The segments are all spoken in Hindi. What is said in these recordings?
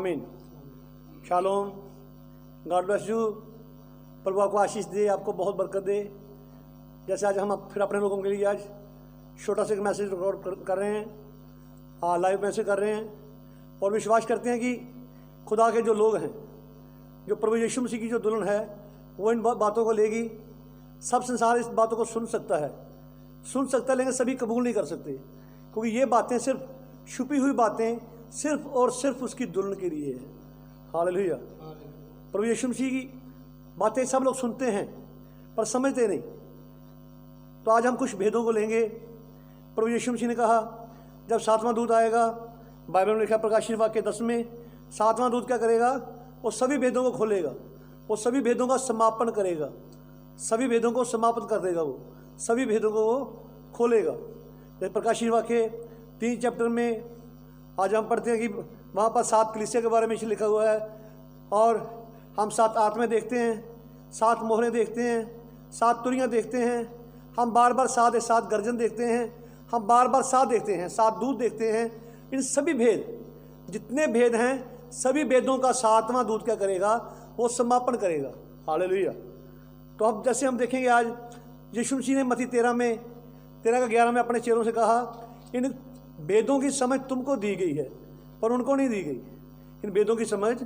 आमीन। शालोम, गॉड ब्लेस यू। प्रभु आपको आशीष दे, आपको बहुत बरकत दे। जैसे आज हम फिर अपने लोगों के लिए आज छोटा सा एक मैसेज रिकॉर्ड कर रहे हैं, लाइव मैसेज कर रहे हैं, और विश्वास करते हैं कि खुदा के जो लोग हैं, जो प्रभु यीशु मसीह की जो दुल्हन है, वो इन बातों को लेगी। सब संसार इस बातों को सुन सकता है, लेकिन सभी कबूल नहीं कर सकते, क्योंकि ये बातें सिर्फ छुपी हुई बातें सिर्फ और सिर्फ उसकी दुल्हन के लिए है। हालेलुया। प्रभु यीशु मसीह की बातें सब लोग सुनते हैं पर समझते नहीं। तो आज हम कुछ भेदों को लेंगे। प्रभु यीशु मसीह ने कहा, जब 7वां दूत आएगा, बाइबल में लिखा प्रकाशित वाक्य 10 में, 7वां दूत क्या करेगा? वो सभी भेदों को खोलेगा, वो सभी भेदों का समापन करेगा, सभी भेदों को समाप्त कर देगा, वो सभी भेदों को वो खोलेगा। जैसे प्रकाशित वाक्य 3 चैप्टर में आज हम पढ़ते हैं कि वहाँ पर 7 कलीसिया के बारे में लिखा हुआ है, और हम 7 आत्माएं देखते हैं, 7 मोहरें देखते हैं, 7 तुरियाँ देखते हैं, हम बार बार 7 गर्जन देखते हैं, हम बार बार 7 देखते हैं, 7 दूत देखते हैं। इन सभी भेद, जितने भेद हैं, सभी भेदों का 7वां दूत क्या करेगा? वो समापन करेगा। हालेलुया। तो अब जैसे हम देखेंगे, आज यीशु मसीह ने मत्ती 13 में अपने चेलों से कहा, इन भेदों की समझ तुमको दी गई है पर उनको नहीं दी गई। इन भेदों की समझ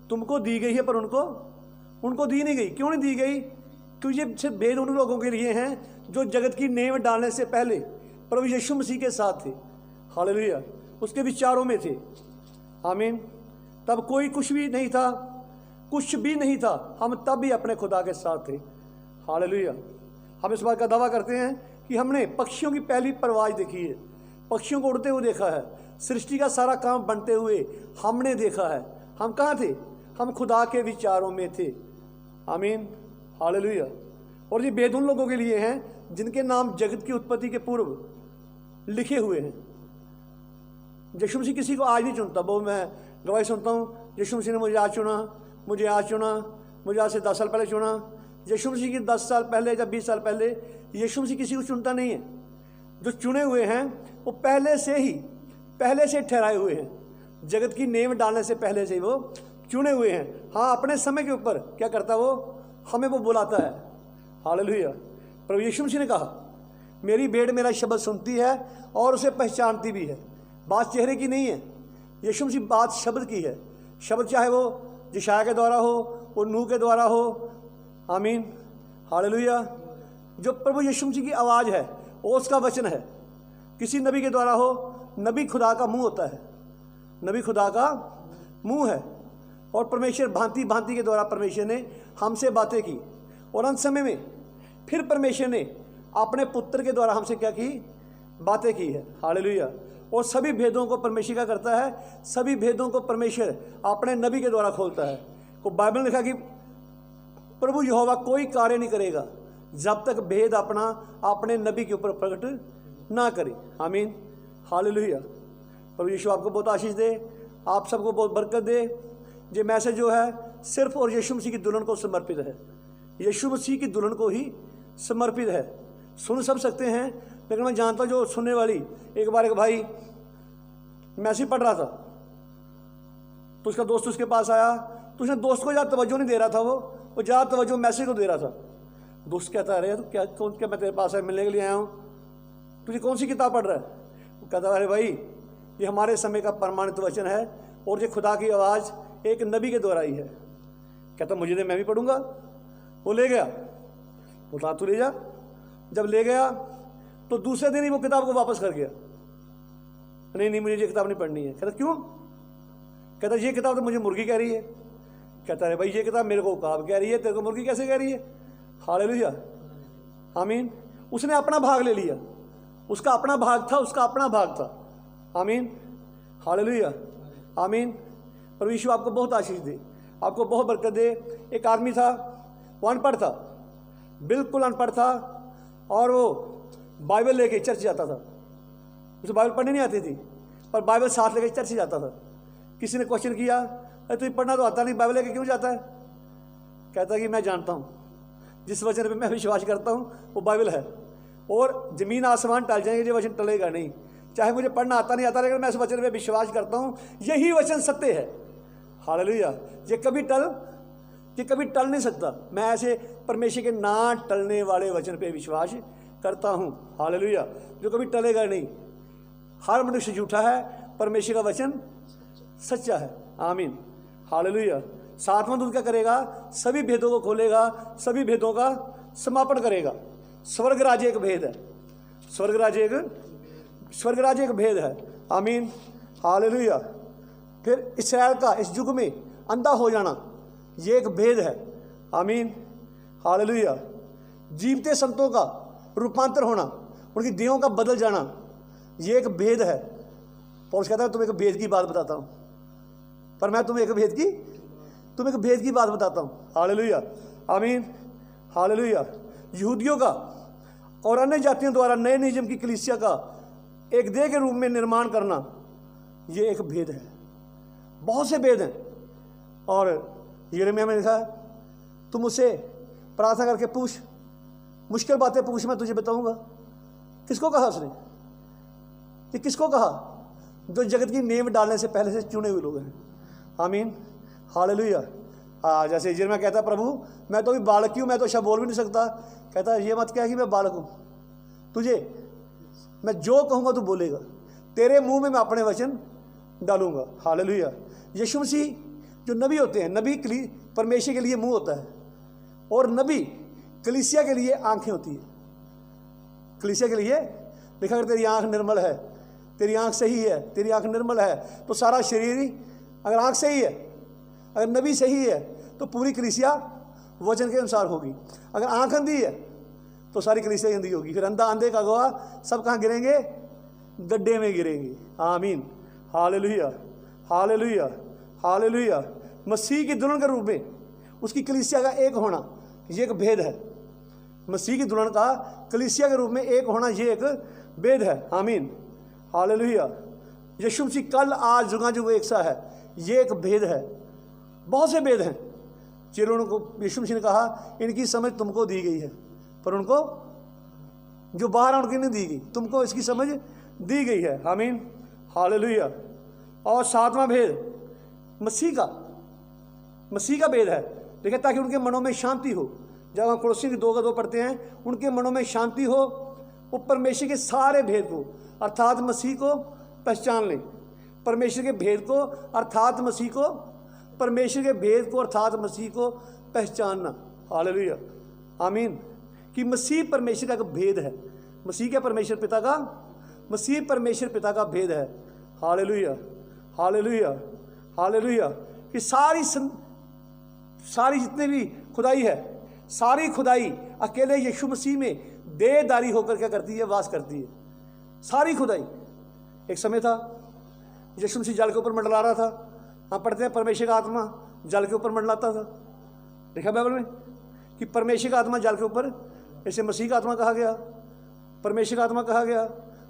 तुमको दी गई है पर उनको दी नहीं गई। क्यों नहीं दी गई? क्योंकि ये सिर्फ भेद उन लोगों के लिए हैं जो जगत की नींव डालने से पहले प्रभु यीशु मसीह के साथ थे। हालेलुया। उसके विचारों में थे। आमीन। तब कोई कुछ भी नहीं था, कुछ भी नहीं था, हम तब भी अपने खुदा के साथ थे। हालेलुया। हम इस बात का दावा करते हैं कि हमने पक्षियों की पहली परवाज़ देखी है, पक्षियों को उड़ते हुए देखा है, सृष्टि का सारा काम बनते हुए हमने देखा है। हम कहाँ थे? हम खुदा के विचारों में थे। आमीन। हालेलुया। और ये भेद उन लोगों के लिए हैं जिनके नाम जगत की उत्पत्ति के पूर्व लिखे हुए हैं। यीशु मसीह किसी को आज नहीं चुनता। वो मैं गवाही सुनता हूँ, यीशु मसीह ने मुझे आज चुना, मुझे आज से 10 साल पहले चुना। यीशु मसीह की 10 साल पहले या 20 साल पहले यीशु मसीह किसी को चुनता नहीं है। जो चुने हुए हैं वो पहले से ठहराए हुए हैं, जगत की नींव डालने से पहले से ही वो चुने हुए हैं। हाँ, अपने समय के ऊपर क्या करता वो? हमें वो बुलाता है। हालेलुया। प्रभु यीशु मसीह ने कहा, मेरी भेड़ मेरा शब्द सुनती है और उसे पहचानती भी है। बात चेहरे की नहीं है, यीशु मसीह बात शब्द की है। शब्द चाहे वो यशायाह के द्वारा हो, वो नूह के द्वारा हो। आमीन। हालेलुया। जो प्रभु यीशु मसीह की आवाज़ है वो उसका वचन है। किसी नबी के द्वारा हो, नबी खुदा का मुंह होता है, नबी खुदा का मुंह है। और परमेश्वर भांति भांति के द्वारा परमेश्वर ने हमसे बातें की, और अंत समय में फिर परमेश्वर ने अपने पुत्र के द्वारा हमसे क्या की? बातें की है। हालेलुया। और सभी भेदों को परमेश्वर क्या करता है? सभी भेदों को परमेश्वर अपने नबी के द्वारा खोलता है। तो बाइबल में लिखा कि प्रभु यहोवा कोई कार्य नहीं करेगा जब तक भेद अपने नबी के ऊपर प्रकट ना करे। आमीन। हालेलुया। प्रभु यीशु आपको बहुत आशीष दे, आप सबको बहुत बरकत दे। ये मैसेज जो है सिर्फ और यीशु मसीह की दुल्हन को समर्पित है, यीशु मसीह की दुल्हन को ही समर्पित है। सुन सब सकते हैं, लेकिन मैं जानता हूँ जो सुनने वाली, एक बार एक भाई मैसेज पढ़ रहा था, तो उसका दोस्त उसके पास आया, तो उसने दोस्त को ज़्यादा तवज्जो नहीं दे रहा था, वो ज़्यादा तवज्जो मैसेज को दे रहा था। दोस्त कहता है, अरे तो क्या मैं तेरे पास मिलने के लिए आया हूँ, तुझे कौन सी किताब पढ़ रहा है? वो कहता है, अरे भाई ये हमारे समय का प्रमाणित वचन है और ये खुदा की आवाज़ एक नबी के द्वारा ही है। कहता मुझे दे, मैं भी पढ़ूंगा। वो ले गया, बोला तू ले जा। जब ले गया तो दूसरे दिन ही वो किताब को वापस कर गया। नहीं मुझे ये किताब नहीं पढ़नी है। कहता क्यों? कहता ये किताब तो मुझे मुर्गी कह रही है। कहता है भाई ये किताब मेरे को उकाब कह रही है, तेरे को मुर्गी कैसे कह रही है? हालेलुया। आमीन। उसने अपना भाग ले लिया, उसका अपना भाग था, उसका अपना भाग था। आमीन। हालेलुया। आमीन। प्रभु यीशु आपको बहुत आशीष दे, आपको बहुत बरकत दे। एक आदमी था, वो अनपढ़ था, बिल्कुल अनपढ़ था, और वो बाइबल लेके चर्च जाता था। उसे बाइबल पढ़ने नहीं आती थी, पर बाइबल साथ लेके चर्च जाता था। किसी ने क्वेश्चन किया, अरे तुझे पढ़ना तो आता नहीं, बाइबल लेके क्यों जाता है? कहता कि मैं जानता हूँ जिस वचन पे मैं विश्वास करता हूँ वो बाइबल है, और ज़मीन आसमान टल जाएंगे, ये वचन टलेगा नहीं। चाहे मुझे पढ़ना आता नहीं आता, लेकिन मैं इस वचन पे विश्वास करता हूँ, यही वचन सत्य है। हालेलुया। ये कभी टल नहीं सकता। मैं ऐसे परमेश्वर के ना टलने वाले वचन पे विश्वास करता हूँ। हालेलुया। जो कभी टलेगा नहीं। हर मनुष्य झूठा है, परमेश्वर का वचन सच्चा है। आमीन। हालेलुया। सातवां दूत क्या करेगा? सभी भेदों को खोलेगा, सभी भेदों का समापन करेगा। स्वर्ग राज्य एक भेद है। स्वर्ग राज्य एक भेद है। आमीन। हालेलुया। फिर इस्राएल का इस युग में अंधा हो जाना, ये एक भेद है। आमीन। हालेलुया। जीवते संतों का रूपांतर होना, उनकी देहों का बदल जाना, ये एक भेद है। पौलुस कहता है तुम्हें एक भेद की बात बताता हूँ, पर मैं तुम्हें एक भेद की बात बताता हूँ। हालेलुया। आमीन। हालेलुया। यहूदियों का और अन्य जातियों द्वारा नए नियम की कलीसिया का एक देह के रूप में निर्माण करना, ये एक भेद है। बहुत से भेद हैं। और यिर्मयाह में लिखा है, तुम मुझसे प्रार्थना करके पूछ, मुश्किल बातें पूछ, मैं तुझे बताऊंगा। किसको कहा उसने? कि किसको कहा? जो जगत की नींव डालने से पहले से चुने हुए लोग हैं। आमीन। हालेलुया। जैसे यिर्मयाह कहता है, प्रभु मैं तो अभी बालक ही हूँ, मैं तो शब्द बोल भी नहीं सकता। कहता है ये मत कह कि मैं बालक हूँ, तुझे मैं जो कहूँगा तू बोलेगा, तेरे मुंह में मैं अपने वचन डालूंगा। हालेलुया। यीशु मसीह जो नबी होते हैं, नबी परमेश्वर के लिए मुंह होता है, और नबी कलीसिया के लिए आंखें होती है। कलीसिया के लिए लिखा कर तेरी आंख निर्मल है, तेरी आंख सही है, तेरी आंख निर्मल है, तो सारा शरीर ही, अगर आंख सही है, अगर नबी सही है, तो पूरी कलीसिया वचन के अनुसार होगी। अगर आंख अंधी है तो सारी कलीसिया अंधी होगी। फिर अंधा अंधे का गवाह, सब कहाँ गिरेंगे? गड्ढे में गिरेंगे। आमीन। हालेलुया। हालेलुया। हालेलुया। मसीह की दुल्हन के रूप में उसकी कलीसिया का एक होना, ये एक भेद है। मसीह की दुल्हन का कलीसिया के रूप में एक होना, ये एक भेद है। आमीन। हालेलुया। यीशु मसीह कल आज जुगाजुग एक सा है, ये एक भेद है। बहुत से भेद हैं जिन्होंने को यीशु मसीह ने कहा इनकी समझ तुमको दी गई है, पर उनको जो बाहर है उनकी नहीं दी गई, तुमको इसकी समझ दी गई है। आमीन। हालेलुया। और सातवां भेद मसीह का भेद है। देखिए, ताकि उनके मनों में शांति हो। जब हम कुलस्सी की 2 पढ़ते हैं, उनके मनों में शांति हो, वो परमेश्वर के सारे भेद को अर्थात मसीह को पहचान लें। परमेश्वर के भेद को अर्थात मसीह को, परमेश्वर के भेद को अर्थात मसीह को पहचानना। हालेलुया। आमीन। कि मसीह परमेश्वर का एक भेद है। मसीह क्या? परमेश्वर पिता का, मसीह परमेश्वर पिता का भेद है। हालेलुया। हालेलुया। हालेलुया। कि सारी जितने भी खुदाई है, सारी खुदाई अकेले यीशु मसीह में देहधारी होकर क्या करती है? वास करती है। सारी खुदाई। एक समय था यीशु मसीह जल के ऊपर मंडला रहा था। हम पढ़ते हैं परमेश्वर का आत्मा जल के ऊपर मंडलाता था। देखा बाइबल में कि परमेश्वर का आत्मा जल के ऊपर, ऐसे मसीह का आत्मा कहा गया, परमेश्वर का आत्मा कहा गया,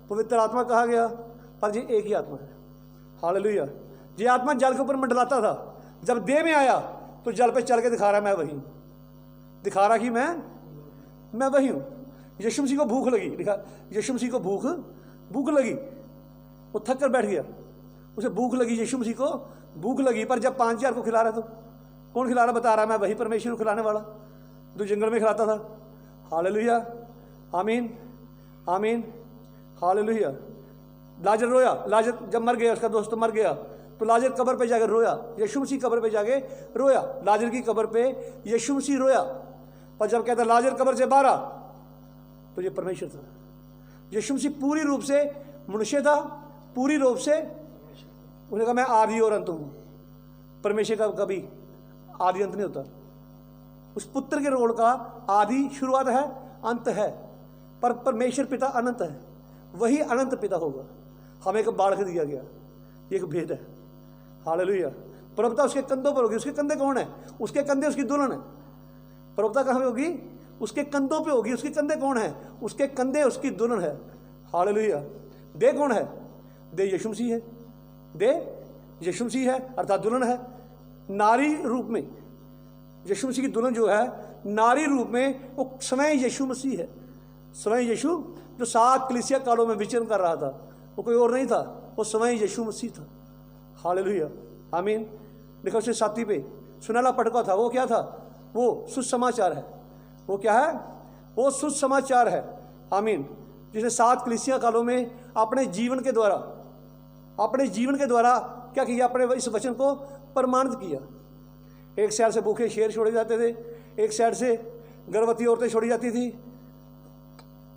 पवित्र आत्मा कहा गया, पर ये एक ही आत्मा है। हालेलुया। ये आत्मा जल के ऊपर मंडलाता था। जब देह में आया तो जल पे चल के दिखा रहा मैं वही हूँ, दिखा रहा कि मैं वही हूँ। यीशु मसीह को भूख लगी, लिखा यीशु मसीह को भूख लगी, वो थक कर बैठ गया, उसे भूख लगी, यीशु मसीह को भूख लगी। पर जब 5,000 को खिला रहा तो कौन खिला रहा? बता रहा मैं वही परमेश्वर को खिलाने वाला जो जंगल में खिलाता था। हालेलुया। आमीन। आमीन। हालेलुया। लाजर रोया। लाजर जब मर गया, उसका दोस्त मर गया, तो लाजर कब्र पे जाकर रोया। यीशु मसीह कब्र पे जाके रोया। लाजर की कब्र पे यीशु मसीह रोया। पर जब कहता लाजर कब्र से बाहर आ, तो ये परमेश्वर था। यीशु मसीह पूरी रूप से मनुष्य था, पूरी रूप से उसने कहा मैं आदि और अंत हूँ। परमेश्वर का कभी आदि अंत नहीं होता। उस पुत्र के रोल का आदि शुरुआत है, अंत है, पर परमेश्वर पिता अनंत है, वही अनंत पिता होगा। हमें एक बालक दिया गया, ये एक भेद है। हालेलुया। प्रभुता उसके कंधों पर होगी। उसके कंधे कौन है? उसके कंधे उसकी दुल्हन है। प्रभुता कहाँ पे होगी? उसके कंधों पे होगी। उसके कंधे कौन है? उसके कंधे उसकी दुल्हन है। हालेलुया। दे कौन है? दे यीशु मसीह है। दे यीशु मसीह है अर्थात दुल्हन है। नारी रूप में यीशु मसीह की दुल्हन जो है, नारी रूप में वो स्वयं यीशु मसीह है। स्वयं यीशु जो 7 कलीसिया कालों में विचरण कर रहा था, वो कोई और नहीं था, वो स्वयं यीशु मसीह था। हालेलुया। आमीन। देखो उसके साथी पे सुनहला पटका था, वो क्या था? वो सुसमाचार है। वो क्या है? वो सुसमाचार है। आमीन। जिसने 7 कलीसिया कालों में अपने जीवन के द्वारा क्या किया? अपने इस वचन को प्रमाणित किया। एक साइड से भूखे शेर छोड़े जाते थे, एक साइड से गर्भवती औरतें छोड़ी जाती थी।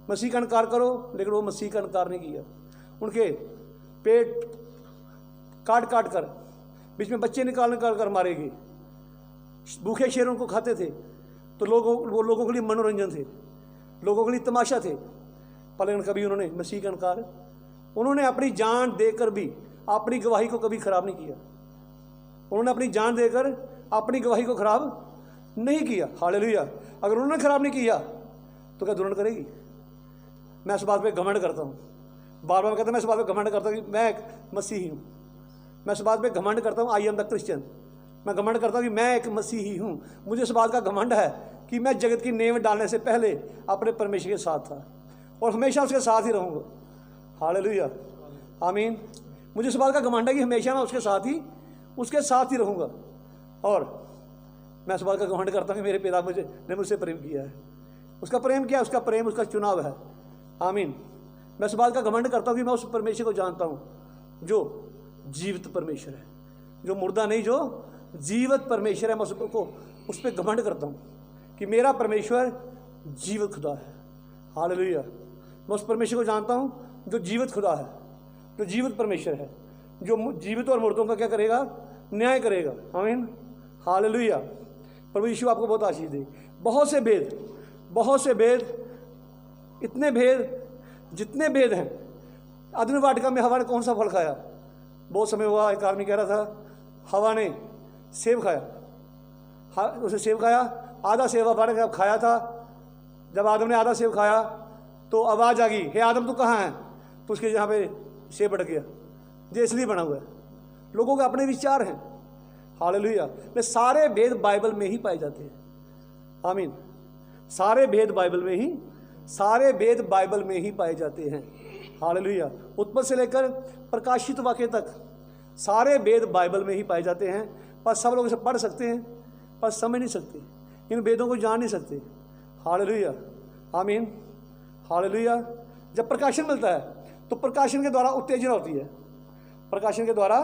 मसीह का इनकार करो, लेकिन वो मसीह का इनकार नहीं किया। उनके पेट काट काट कर, बीच में बच्चे निकाल कर मारे गए। भूखे शेर उनको खाते थे, तो वो लोगों के लिए मनोरंजन थे, लोगों के लिए तमाशा थे। पर लेकिन कभी उन्होंने मसीह का इनकार, उन्होंने अपनी जान देकर भी अपनी गवाही को कभी खराब नहीं किया। उन्होंने अपनी जान देकर अपनी गवाही को खराब नहीं किया। हालेलुया। अगर उन्होंने खराब नहीं किया तो क्या दुल्हन करेगी? मैं इस बात पे घमंड करता हूँ, बार बार कहता हूँ, मैं इस बात पे घमंड करता हूँ कि मैं एक मसीही हूँ। मैं इस बात पे घमंड करता हूँ, आई एम द क्रिश्चियन। मैं घमंड करता हूँ कि मैं एक मसीही हूँ। मुझे इस बात का घमंड है कि मैं जगत की नींव डालने से पहले अपने परमेश्वर के साथ था और हमेशा उसके साथ ही रहूँगा। हालेलुया। आमीन। मुझे इस बात का घमंड है कि हमेशा मैं उसके साथ ही रहूँगा। और मैं इस बात का घमंड करता हूँ कि मेरे पिता ने मुझसे प्रेम किया है। उसका प्रेम क्या है? उसका प्रेम उसका चुनाव है। आमीन। मैं इस बात का घमंड करता हूँ कि मैं उस परमेश्वर को जानता हूँ जो जीवित परमेश्वर है, जो मुर्दा नहीं, जो जीवित परमेश्वर है। मैं उस पर घमंड करता हूँ कि मेरा परमेश्वर जीवित खुदा है। हालेलुया। मैं उस परमेश्वर को जानता हूँ जो जीवित खुदा है, जो जीवित परमेश्वर है, जो जीवित और मुर्दों का क्या करेगा? न्याय करेगा। आमीन। हालेलुया। प्रभु यीशु आपको बहुत आशीष दे। बहुत से भेद, इतने भेद, जितने भेद हैं। अदन वाटिका में हवा ने कौन सा फल खाया? बहुत समय हुआ, एक आदमी कह रहा था हवा ने सेब खाया। उसे सेब खाया, आधा सेब हवा ने खाया था। जब आदम ने आधा सेब खाया तो आवाज़ आ गई, हे आदम तू कहाँ है? तो उसके यहाँ पे सेब अटक गया। ये इसलिए बना हुआ है, लोगों के अपने विचार हैं। हालेलुया। वे सारे भेद बाइबल में ही पाए जाते हैं। आमीन। सारे भेद बाइबल में ही पाए जाते हैं। हालेलुया। उत्पत्ति से लेकर प्रकाशित वाक्य तक सारे भेद बाइबल में ही पाए जाते हैं। पर सब लोग इसे पढ़ सकते हैं, पर समझ नहीं सकते, इन भेदों को जान नहीं सकते। हालेलुया। आमीन। हालेलुया। जब प्रकाशन मिलता है तो प्रकाशन के द्वारा उत्तेजना होती है। प्रकाशन के द्वारा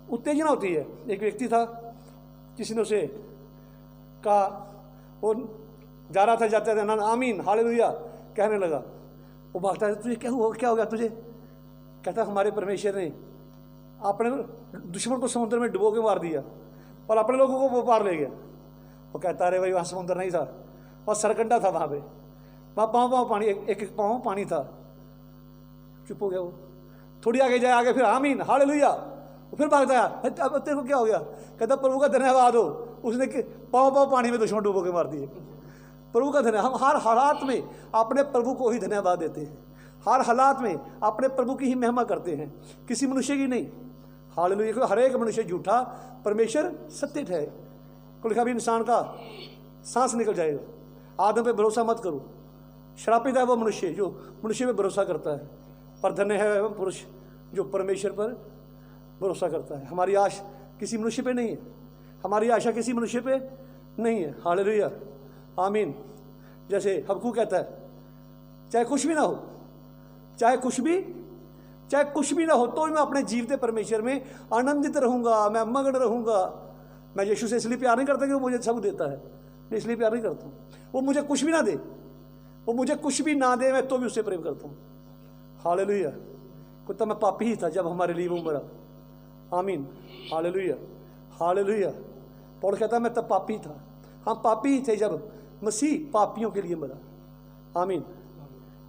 उत्तेजना होती है। एक व्यक्ति था, किसी ने उसे कहा, वो जा रहा था, जाते थे ना, आमीन हालेलुया कहने लगा। वो भागता है, तुझे क्या हो गया तुझे? कहता हमारे परमेश्वर ने अपने दुश्मन को समुद्र में डुबो के मार दिया और अपने लोगों को वो पार ले गया। वो कहता अरे भाई वहाँ समुद्र नहीं था, वहाँ सरकंडा था, वहाँ पे वहाँ पाँव पानी, एक पाँव पानी था। चुप हो गया वो। थोड़ी आगे जाए, आगे फिर आमीन हालेलुया। वो फिर भागता है, अब तेरे को क्या हो गया? कहता प्रभु का धन्यवाद हो, उसने पाँव पानी में दुश्मन डुबो के मार दिए। प्रभु का धन्यवाद। हम हर हालात में अपने प्रभु को ही धन्यवाद देते हैं। हर हालात में अपने प्रभु की ही महिमा करते हैं, किसी मनुष्य की नहीं। हालेलुया। हर एक मनुष्य झूठा, परमेश्वर सत्य है। को लिखा भी इंसान का सांस निकल जाएगा। आदम पे भरोसा मत करो, श्रापित है वो मनुष्य जो मनुष्य पे भरोसा करता है, पर धन्य है वह पुरुष जो परमेश्वर पर भरोसा करता है। हमारी आश किसी मनुष्य पे नहीं है, हमारी आशा किसी मनुष्य पे नहीं है। हालेलुया। आमीन। जैसे हबकू कहता है, चाहे कुछ भी ना हो, चाहे कुछ भी ना हो, तो मैं अपने जीवते परमेश्वर में आनंदित रहूंगा, मैं मगन रहूंगा। मैं यीशु से इसलिए प्यार नहीं करता कि वो मुझे सब देता है, मैं इसलिए प्यार नहीं करता हूँ। वो मुझे कुछ भी ना दे, मैं तो भी उससे प्रेम करता हूँ। हालेलुया। कुत्ता मैं पापी ही था जब हमारे लिए वो मरा। आमीन हालेलुया। हालेलुया। पौल कहता मैं तब पापी था। हम पापी ही थे जब मसीह पापियों के लिए मरा। आमीन।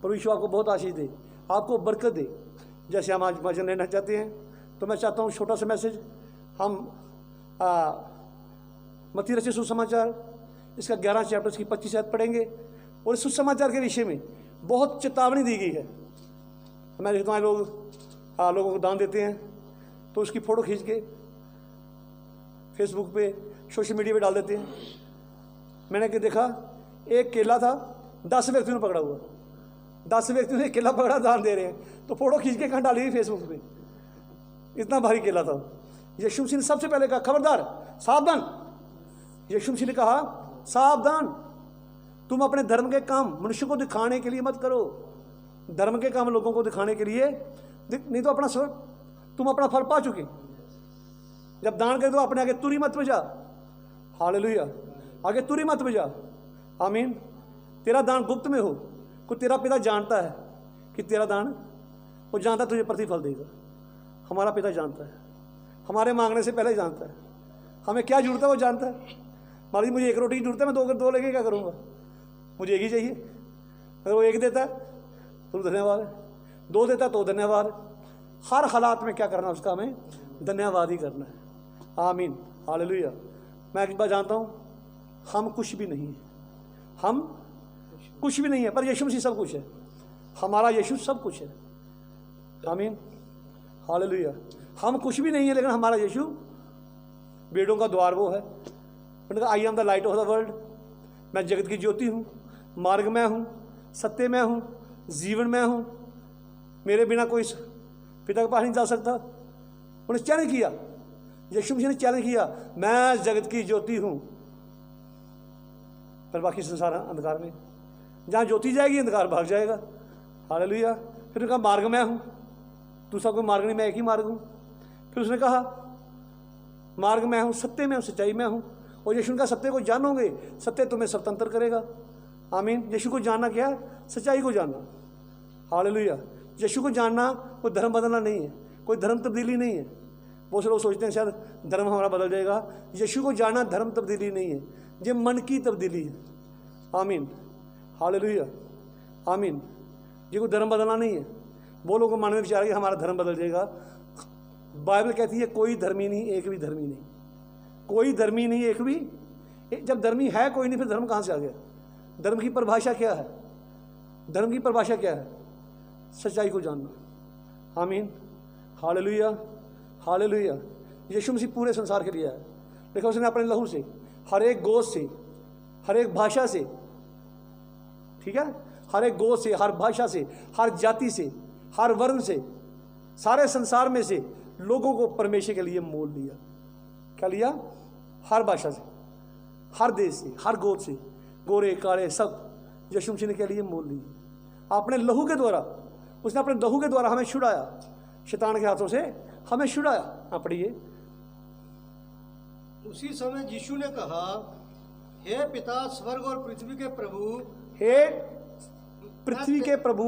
परमेश्वर आपको बहुत आशीष दे, आपको बरकत दे। जैसे हम आज वचन लेना चाहते हैं, तो मैं चाहता हूँ छोटा सा मैसेज हम मत्ती रचित सुसमाचार इसका 11 चैप्टर इसकी 25 आयत पढ़ेंगे। और इस सुसमाचार के विषय में बहुत चेतावनी दी गई है। मैं देखता हूँ लोगों को दान देते हैं तो उसकी फ़ोटो खींच के फेसबुक पे, सोशल मीडिया पे डाल देते हैं। मैंने क्या देखा, एक केला था, 10 व्यक्तियों ने पकड़ा हुआ, 10 व्यक्तियों ने केला पकड़ा, दान दे रहे हैं, तो फ़ोटो खींच के कहाँ डाली हुई फेसबुक पे। इतना भारी केला था। यीशु मसीह ने सबसे पहले कहा खबरदार, सावधान। यीशु मसीह ने कहा सावधान, तुम अपने धर्म के काम मनुष्य को दिखाने के लिए मत करो। धर्म के काम लोगों को दिखाने के लिए नहीं तो तुम अपना फल पा चुके। जब दान कर दो अपने आगे तुरी मत बजा। हालेलुया, आगे तुरी मत बजा। आमीन। तेरा दान गुप्त में हो, को तेरा पिता जानता है कि तेरा दान, वो जानता तुझे प्रतिफल देगा। हमारा पिता जानता है, हमारे मांगने से पहले जानता है हमें क्या जरूरत है, वो जानता है। मान लीजिए मुझे एक रोटी की जरूरत है, मैं दो लेके क्या करूँगा? मुझे एक ही चाहिए। अगर वो एक देता है तो धन्यवाद है, दो देता है तो धन्यवाद है। हर हालात में क्या करना है, उसका हमें धन्यवाद ही करना है। आमीन, हालेलुया। मैं एक बात जानता हूँ, हम कुछ भी नहीं है, हम कुछ भी नहीं है, पर यीशु मसीह सब कुछ है। हमारा यीशु सब कुछ है। आमीन, हालेलुया। हम कुछ भी नहीं है, लेकिन हमारा यीशु बेड़ों का द्वार वो है। उन्होंने कहा I am the light of the world, मैं जगत की ज्योति हूँ, मार्ग में हूँ, सत्य में हूँ, जीवन में हूँ, मेरे बिना कोई पिता के पास नहीं जा सकता। उन्होंने चैलेंज किया, यीशु मसीह ने चैलेंज किया, मैं जगत की ज्योति हूँ, पर बाकी संसार अंधकार में। जहाँ ज्योति जाएगी अंधकार भाग जाएगा। हालेलुया। फिर उनका मार्ग मैं हूँ, दूसरा कोई मार्ग नहीं, मैं एक ही मार्ग हूँ। फिर उसने कहा मार्ग मैं हूँ, सत्य में हूँ, सच्चाई में हूँ। और यीशु का सत्य को जानोगे, सत्य तुम्हें स्वतंत्र करेगा। आमीन। यीशु को जानना क्या है? सच्चाई को जानना। हालेलुया। यीशु को जानना कोई धर्म बदलना नहीं है, कोई धर्म तब्दीली नहीं है। बहुत से लोग सोचते हैं शायद धर्म हमारा बदल जाएगा। यीशु को जानना धर्म तब्दीली नहीं है, ये मन की तब्दीली है। आमीन, हालेलुया, आमीन। ये कोई धर्म बदलना नहीं है। वो लोग मन में विचार कि हमारा धर्म बदल जाएगा। बाइबल कहती है कोई धर्मी नहीं, एक भी धर्मी नहीं, कोई धर्मी नहीं, एक भी। जब धर्मी है कोई नहीं, फिर धर्म कहाँ से आ गया? धर्म की परिभाषा क्या है? धर्म की परिभाषा क्या है? सच्चाई को जानना। आमीन, हालेलुया, हालेलुया। यीशु मसीह पूरे संसार के लिए आया। देखो उसने अपने लहू से, हर एक गोश्त से, हर एक भाषा से, ठीक है, हर एक गोश्त से, हर भाषा से, हर जाति से, हर वर्ण से, सारे संसार में से लोगों को परमेश्वर के लिए मोल लिया। क्या लिया? हर भाषा से, हर देश से, हर गोत्र से, गोरे काले सब यीशु मसीह ने के लिए मोल लिया। अपने लहू के द्वारा, उसने अपने लहू के द्वारा हमें छुड़ाया, शैतान के हाथों से हमें छुड़ाया। हाँ पढ़िए। उसी समय यीशु ने कहा, हे पिता, स्वर्ग और पृथ्वी के प्रभु, हे पृथ्वी के प्रभु,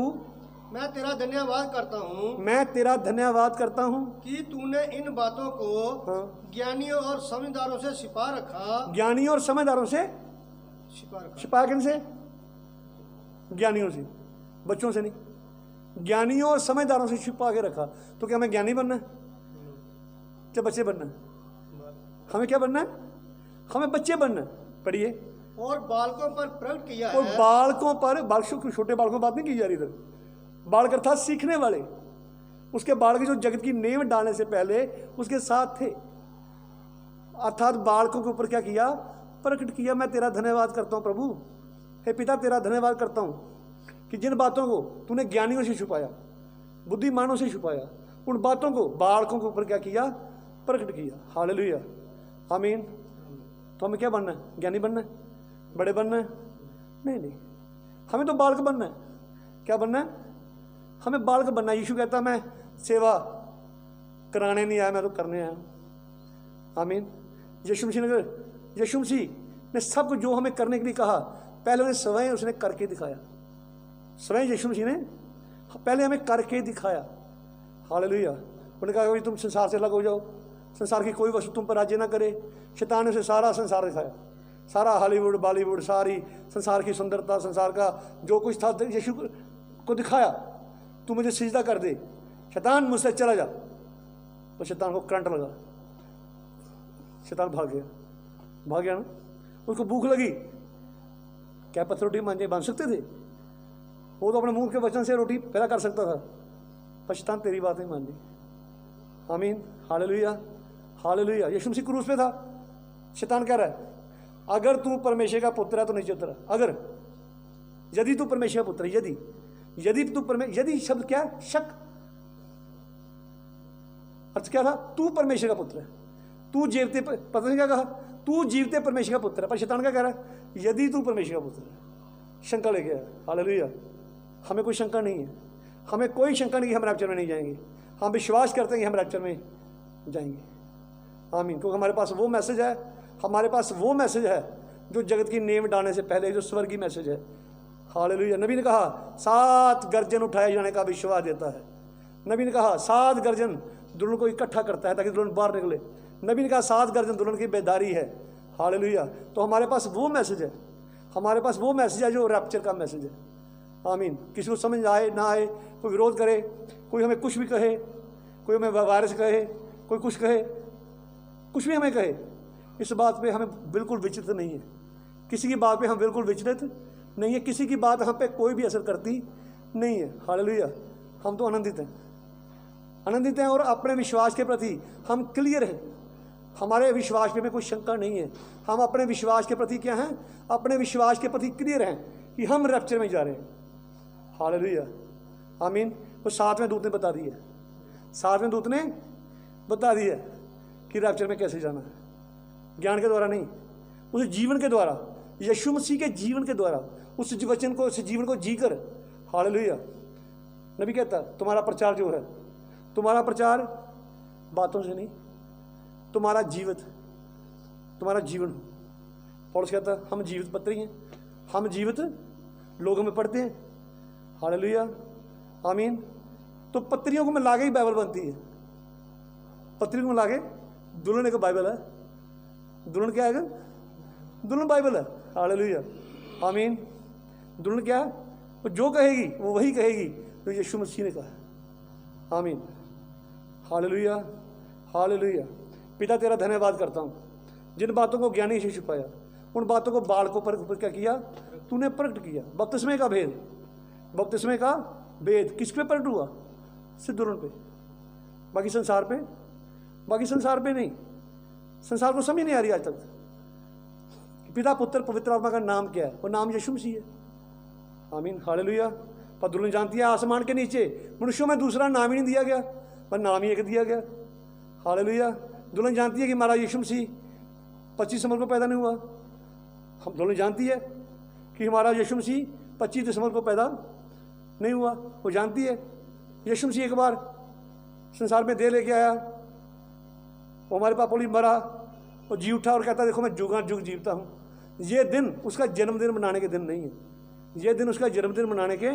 मैं तेरा धन्यवाद करता हूँ, मैं तेरा धन्यवाद करता हूँ कि तूने इन बातों को ज्ञानियों और समझदारों से छिपा रखा। ज्ञानियों और समझदारों से छिपा किनसे? ज्ञानियों से, बच्चों से नहीं। ज्ञानियों और समझदारों से छिपा के रखा। तो क्या हमें ज्ञानी बनना है? क्या बच्चे बनना है? हमें क्या बनना है? हमें बच्चे बनना है। पढ़िए। और बालकों पर प्रकट किया है। और बालकों पर, छोटे बालकों पर बात नहीं की जा रही इधर। बालक अर्थात सीखने वाले। उसके बालक जो जगत की नींव डालने से पहले उसके साथ थे, अर्थात बालकों के ऊपर क्या किया? प्रकट किया। मैं तेरा धन्यवाद करता हूँ प्रभु, हे पिता, तेरा धन्यवाद करता हूँ कि जिन बातों को तूने ज्ञानियों से छुपाया, बुद्धिमानों से छुपाया, उन बातों को बालकों के ऊपर क्या किया? प्रकट किया। हालेलुया, आमीन। तो हमें क्या बनना है? ज्ञानी बनना है? बड़े बनना है? नहीं नहीं, हमें तो बालक बनना है। क्या बनना है? हमें बालक बनना है। यीशु कहता मैं सेवा कराने नहीं आया, मैं तो करने आया हूँ। आमीन। यीशु मसीह ने सब कुछ जो हमें करने के लिए कहा, पहले उन्हें स्वयं उसने करके दिखाया। स्वयं यीशु मसीह ने पहले हमें करके दिखाया। हालेलुया। उन्होंने कहा कि तुम संसार से अलग हो जाओ, संसार की कोई वस्तु तुम पर राज्य ना करे। शैतान ने उसे सारा संसार दिखाया, सारा हॉलीवुड, बॉलीवुड, सारी संसार की सुंदरता, संसार का जो कुछ था यीशु को दिखाया। तू मुझे सिजदा कर दे, शैतान मुझसे चला जा। तो शैतान को करंट लगा, शैतान भाग गया ना। उसको भूख लगी, क्या पत्थर रोटी बन सकते थे? वो तो अपने मुंह के वचन से रोटी पैदा कर सकता था, पर शैतान तेरी बात नहीं मान ली। आमीन, हालेलुया, हालेलुया। यीशु मसीह क्रूस पे था। शैतान कह रहा है अगर तू परमेश्वर का पुत्र है तो नीचे उतर। अगर, यदि तू परमेश्वर का पुत्र है, यदि तू परमेश्वर, यदि शब्द क्या है? शक। अर्थ क्या था? तू परमेश्वर का पुत्र है। तू जीवते, पता नहीं क्या कहा, तू जीवते परमेश्वर का पुत्र है। पर शैतान क्या कह रहा है, यदि तू परमेश्वर का पुत्र है। शंका लेके आया। हालेलुया। हमें कोई शंका नहीं है, हमें कोई शंका नहीं कि हम रैप्चर में नहीं जाएंगे। हम विश्वास करते हैं कि हम रैप्चर में जाएंगे। आमीन। क्योंकि हमारे पास वो मैसेज है, हमारे पास वो मैसेज है जो जगत की नींव डालने से पहले, जो स्वर्गीय मैसेज है। हालेलुया। नबी ने कहा 7 गर्जन उठाए जाने का विश्वास देता है। नबी ने कहा 7 गर्जन दुल्हन को इकट्ठा करता है ताकि दुल्हन बाहर निकले। नबी ने कहा 7 गर्जन दुल्हन की बेदारी है। हालेलुया। तो हमारे पास वो मैसेज है, हमारे पास वो मैसेज है जो रैप्चर का मैसेज है। आमीन। किसी को समझ आए ना आए, कोई विरोध करे, कोई हमें कुछ भी कहे, कोई हमें वायरस कहे, कोई कुछ कहे, कुछ भी हमें कहे, इस बात पे हमें बिल्कुल विचलित नहीं है। किसी की बात पे हम बिल्कुल विचलित नहीं है, किसी की बात हम पे कोई भी असर करती नहीं है। हालेलुया। हम तो आनंदित हैं, आनंदित हैं, और अपने विश्वास के प्रति हम क्लियर हैं। हमारे विश्वास पे में कोई शंका नहीं है। हम अपने विश्वास के प्रति क्या हैं, अपने विश्वास के प्रति क्लियर हैं कि हम रैप्चर में जा रहे हैं। हालेलुया। आमीन। वो 7वें दूत ने बता दिया, 7वें दूत ने बता दिया कि रैप्चर में कैसे जाना है। ज्ञान के द्वारा नहीं, उस जीवन के द्वारा, यीशु मसीह के जीवन के द्वारा, उस वचन को, उस जीवन को जीकर। हालेलुया। नबी कहता तुम्हारा प्रचार जो है, तुम्हारा प्रचार बातों से नहीं, तुम्हारा जीवित, तुम्हारा जीवन। पौलुस कहता हम जीवित पत्री हैं, हम जीवित लोगों में पढ़ते हैं। हालेलुया। आमीन। तो पत्रियों को मिला के ही बाइबल बनती है। पत्रियों को मिला के दुल्हन एक बाइबल है। दुल्हन क्या है? दुल्हन बाइबल है। हालेलुया। आमीन। दुल्हन क्या है? वो जो कहेगी वो वही कहेगी जो यीशु मसीह ने कहा। आमीन। हालेलुया। हालेलुया। पिता तेरा धन्यवाद करता हूँ, जिन बातों को ज्ञानी से छुपाया, उन बातों को बालकों पर क्या किया, तूने प्रकट किया। बपतिस्मे का भेद, बपतिस्मे का भेद किस पे प्रकट हुआ? सिर्फ दुल्हन पे, बाकी संसार पे, बाकी संसार पे नहीं। संसार को समझ नहीं आ रही आज तक पिता पुत्र पवित्र आत्मा का नाम क्या है। वो नाम यीशु मसीह है। आमीन। हालेलुया। पर दुल्हन जानती है आसमान के नीचे मनुष्यों में दूसरा नाम ही नहीं दिया गया, पर नाम ही एक दिया गया। हालेलुया। दुल्हन जानती है कि हमारा यीशु मसीह 25 दिसंबर को पैदा नहीं हुआ। हम दुल्हन जानती है कि हमारा यीशु मसीह 25 दिसंबर को पैदा नहीं हुआ। वो जानती है यीशु मसीह एक बार संसार में दे लेके आया, वो हमारे पापों लिए मरा, वो जी उठा और कहता देखो मैं जुगा जुग जीवता हूँ। ये दिन उसका जन्मदिन मनाने के दिन नहीं है, ये दिन उसका जन्मदिन मनाने के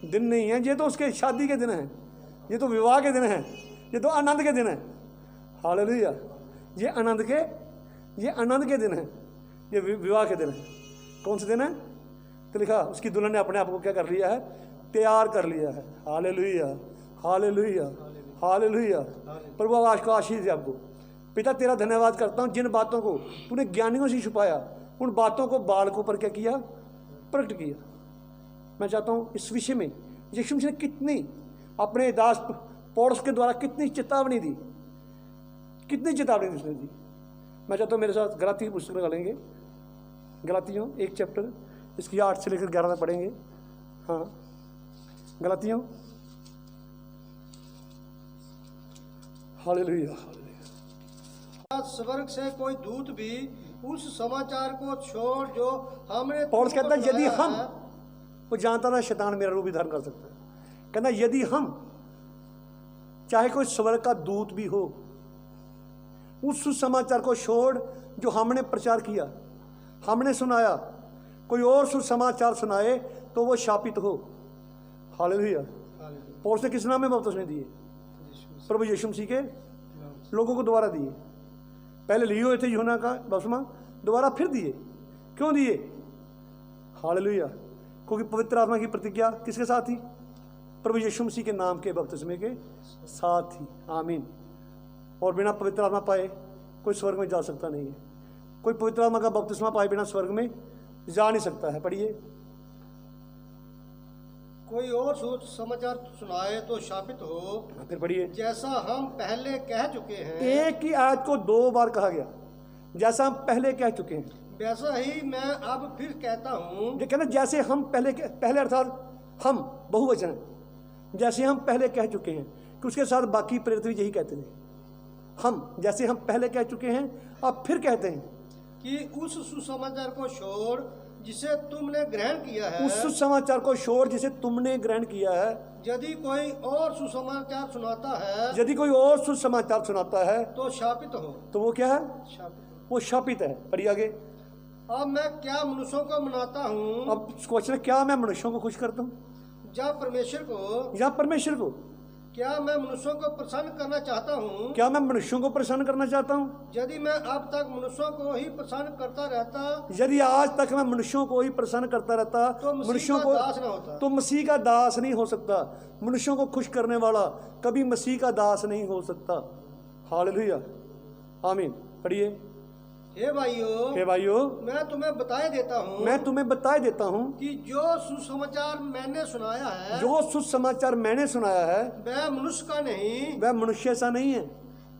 दिन नहीं है, ये तो उसके शादी के दिन है, ये तो विवाह के दिन है, ये तो आनंद के दिन है। हालेलुया। ये आनंद के दिन है, ये विवाह के दिन है। कौन से दिन है? तो लिखा उसकी दुल्हन ने अपने आप को क्या कर लिया है? तैयार कर लिया है। हालेलुया। हालेलुया। हालेलुया। प्रभु आवाज को आशीष दे आपको। पिता तेरा धन्यवाद करता हूँ, जिन बातों को तूने ज्ञानियों से छुपाया, उन बातों को बालकों पर क्या किया? प्रकट किया। मैं चाहता हूँ इस विषय में यीशु मसीह ने कितनी अपने दास पौलुस के द्वारा कितनी चेतावनी दी, कितनी चेतावनी दी उसने दी। मैं चाहता हूँ मेरे साथ गलाती की पुस्तक निकालेंगे, गलातियों 1 चैप्टर, इसकी 8 से लेकर 11 तक पढ़ेंगे। हाँ, गलातियों। हालेलुया। स्वर्ग से कोई दूत भी उस समाचार को छोड़ जो हमने, पौलुस कहता है यदि हम, है, वो जानता ना शैतान मेरा रूप भी धारण कर सकता है, कहना यदि हम, चाहे कोई स्वर्ग का दूत भी हो, उस समाचार को छोड़ जो हमने प्रचार किया, हमने सुनाया, कोई और सुसमाचार सुनाए तो वो शापित हो। हालेलुया। पौलुस ने किस नाम में बपतिस्मे दिए? प्रभु यीशु मसीह के लोगों को दोबारा दिए। पहले लिए हुए थे यूहन्ना का बपतिस्मा, दोबारा फिर दिए। क्यों दिए? हालेलुया। क्योंकि पवित्र आत्मा की प्रतिज्ञा किसके साथ थी? प्रभु यीशु मसीह के नाम के बपतिस्मे के साथ थी। आमीन। और बिना पवित्र आत्मा पाए कोई स्वर्ग में जा सकता नहीं है। कोई पवित्र आत्मा का बपतिस्मा पाए बिना स्वर्ग में जा नहीं सकता है। पढ़िए। कोई और समाचार सुनाए तो शापित हो, फिर पढ़िए। जैसा हम पहले कह चुके हैं। एक ही आयत को 2 बार कहा गया, जैसा हम पहले कह चुके हैं, वैसा ही मैं अब फिर कहता हूँ। ये कहना जैसे हम पहले अर्थात हम बहुवचन है, जैसे हम पहले कह चुके हैं, कि उसके साथ बाकी प्रेरित भी यही कहते थे। हम जैसे हम पहले कह चुके हैं अब फिर कहते हैं कि उस सुसमाचार को छोड़ जिसे तुमने ग्रहण किया है, उस सुसमाचार को छोड़ जिसे तुमने ग्रहण किया है। यदि कोई और सुसमाचार सुनाता है यदि कोई और सुसमाचार सुनाता है तो शापित हो। तो वो क्या है? शापित। वो शापित है। पढ़िए आगे। अब मैं क्या मनुष्यों को मनाता हूँ, अब क्वेश्चन, क्या मैं मनुष्यों को खुश करता हूँ या परमेश्वर को? या परमेश्वर को? क्या मैं मनुष्यों को प्रसन्न करना चाहता हूँ? क्या मैं मनुष्यों को प्रसन्न करना चाहता हूँ? यदि मैं अब तक मनुष्यों को ही प्रसन्न करता रहता, यदि आज तक मैं मनुष्यों को ही प्रसन्न करता रहता तो मसीह मनुष्यों का को, दास न होता। तो मसीह का दास नहीं हो सकता। मनुष्यों को खुश करने वाला कभी मसीह का दास नहीं हो सकता। हालेलुया, आमीन। पढ़िए। हे भाइयों, हे भाइयों, मैं तुम्हें बताए देता हूँ मैं तुम्हें बताए देता हूँ कि जो सुसमाचार मैंने सुनाया है जो सुसमाचार मैंने सुनाया है वह मनुष्य का नहीं, वह मनुष्य सा नहीं है,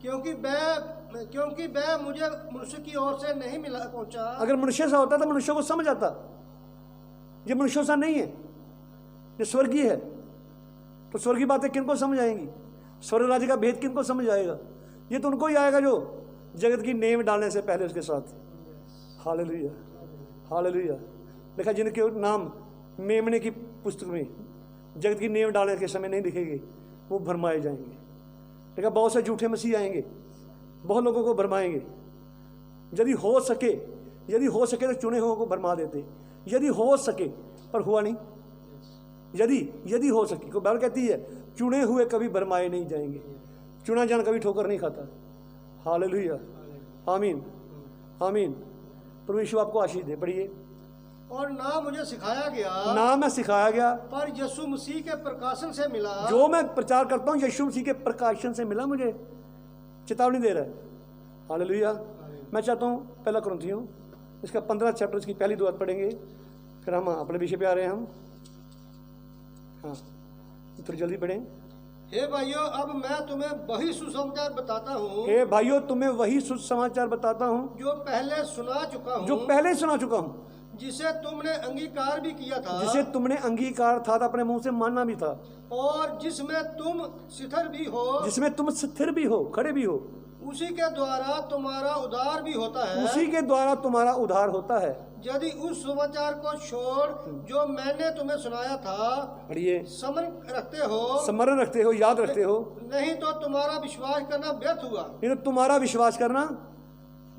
क्योंकि वह मुझे मनुष्य की ओर से नहीं मिला पहुंचा। अगर मनुष्य सा होता तो मनुष्य को समझ आता। ये मनुष्य सा नहीं है, ये स्वर्गीय है। तो स्वर्गीय बातें किनको समझ आएंगी? स्वर्ग राज्य का भेद किनको समझ आएगा? ये तो उनको ही आएगा जो जगत की नींव डालने से पहले उसके साथ। Hallelujah, hallelujah. देखा, जिनके नाम मेमने की पुस्तक में जगत की नींव डालने के समय नहीं लिखेंगे वो भरमाए जाएंगे। देखा, बहुत से झूठे मसीह आएंगे, बहुत लोगों को भरमाएंगे। यदि हो सके तो चुने हुओं को भरमा देते, यदि हो सके, पर हुआ नहीं। यदि हो सके, को बाइबल कहती है चुने हुए कभी भरमाए नहीं जाएंगे। चुना जान कभी ठोकर नहीं खाता। हालेलुया, आमीन, आमीन। प्रभु यीशु आपको आशीष दे। पढ़िए। और ना मुझे सिखाया गया, ना मैं सिखाया गया, पर यीशु मसीह के प्रकाशन से मिला। जो मैं प्रचार करता हूँ यीशु मसीह के प्रकाशन से मिला। मुझे चेतावनी दे रहा है। हालेलुया। मैं चाहता हूँ पहला कुरिन्थियों इसका 15 चैप्टर इसकी पहली दुआ पढ़ेंगे, फिर हम अपने विषय पे आ रहे हैं हम। हाँ, थोड़ी जल्दी पढ़ें। हे भाइयों, अब मैं तुम्हें वही सुसमाचार बताता हूँ, हे भाइयों, तुम्हें वही सुसमाचार बताता हूँ जो पहले सुना चुका हूँ, जो पहले सुना चुका हूँ, जिसे तुमने अंगीकार भी किया था, जिसे तुमने अंगीकार था अपने मुंह से मानना भी था, और जिसमें तुम स्थिर भी हो, जिसमें तुम स्थिर भी हो, खड़े भी हो। उसी के द्वारा तुम्हारा उद्धार भी होता है। उसी के द्वारा तुम्हारा उद्धार होता है। यदि उस समाचार को छोड़ जो मैंने तुम्हें सुनाया था पढ़िए। स्मरण रखते हो, याद रखते हो, नहीं तो तुम्हारा विश्वास करना व्यर्थ हुआ। नहीं तो तुम्हारा विश्वास करना